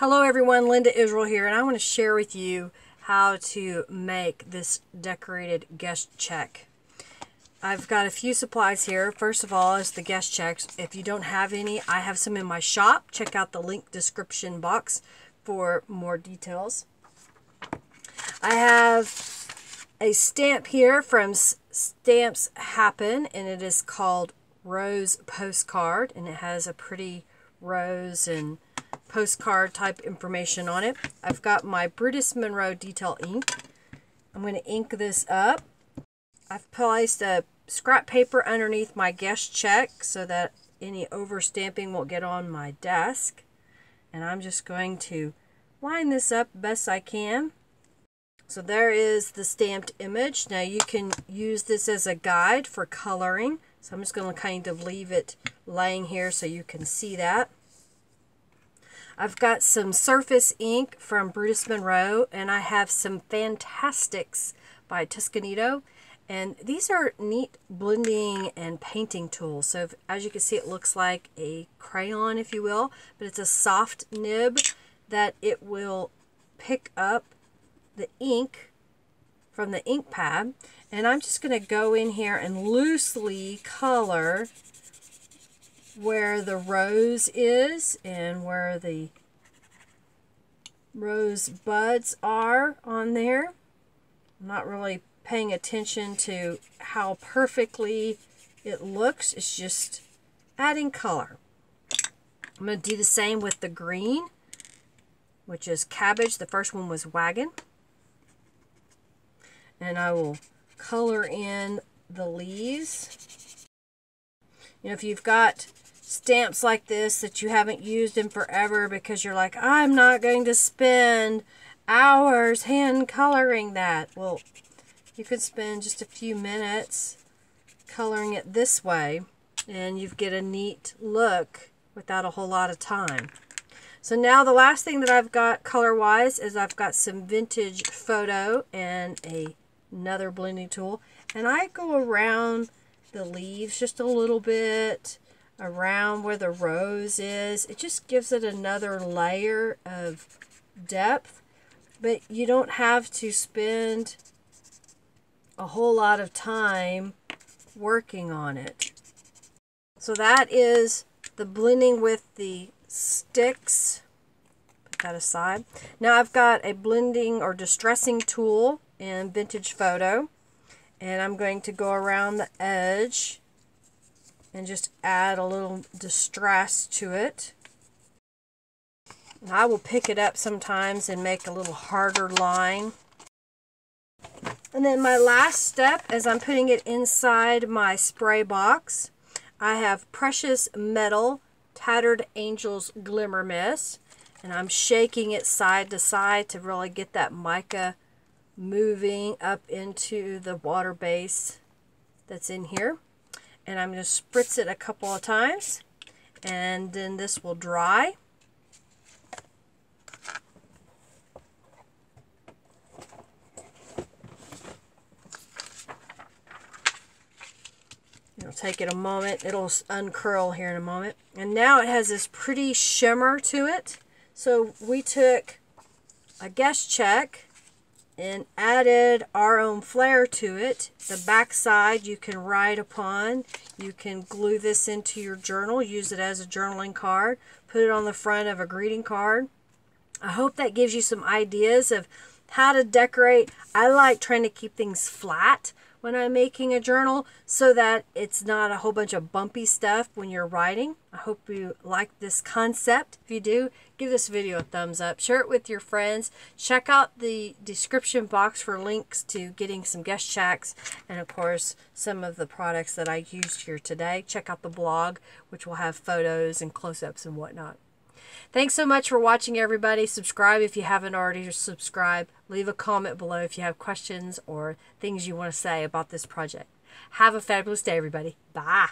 Hello everyone, Linda Israel here, and I want to share with you how to make this decorated guest check. I've got a few supplies here. First of all is the guest checks. If you don't have any, I have some in my shop. Check out the link description box for more details. I have a stamp here from Stamps Happen, and it is called Rose Postcard, and it has a pretty rose and postcard type information on it. I've got my Brutus Monroe detail ink. I'm going to ink this up. I've placed a scrap paper underneath my guest check so that any overstamping won't get on my desk. And I'm just going to line this up best I can. So there is the stamped image. Now you can use this as a guide for coloring. So I'm just going to kind of leave it laying here so you can see that. I've got some surface ink from Brutus Monroe, and I have some Fantastix by Toscanito. And these are neat blending and painting tools. So as you can see, it looks like a crayon, if you will, but it's a soft nib that it will pick up the ink from the ink pad. And I'm just going to go in here and loosely color where the rose is and where the rose buds are on there. I'm not really paying attention to how perfectly it looks. It's just adding color. I'm going to do the same with the green, which is cabbage. The first one was wagon. And I will color in the leaves. You know, if you've got stamps like this that you haven't used in forever because you're like, I'm not going to spend hours hand coloring that. Well, you could spend just a few minutes coloring it this way and you get a neat look without a whole lot of time. So now the last thing that I've got color-wise is I've got some vintage photo and another blending tool. And I go around the leaves just a little bit, around where the rose is. It just gives it another layer of depth, but you don't have to spend a whole lot of time working on it. So that is the blending with the sticks. Put that aside. Now I've got a blending or distressing tool in Vintage Photo, and I'm going to go around the edge and just add a little distress to it. And I will pick it up sometimes and make a little harder line. And then my last step, as I'm putting it inside my spray box, I have Precious Metal Tattered Angels Glimmer Mist, and I'm shaking it side to side to really get that mica moving up into the water base that's in here. And I'm going to spritz it a couple of times, and then this will dry. It'll take it a moment. It'll uncurl here in a moment. And now it has this pretty shimmer to it. So we took a guest check and added our own flair to it. The back side you can write upon. You can glue this into your journal, use it as a journaling card, put it on the front of a greeting card. I hope that gives you some ideas of how to decorate. I like trying to keep things flat when I'm making a journal so that it's not a whole bunch of bumpy stuff when you're writing. I hope you like this concept. If you do, give this video a thumbs up. Share it with your friends. Check out the description box for links to getting some guest checks and, of course, some of the products that I used here today. Check out the blog, which will have photos and close-ups and whatnot. Thanks so much for watching, everybody. Subscribe if you haven't already subscribed. Leave a comment below if you have questions or things you want to say about this project. Have a fabulous day, everybody. Bye.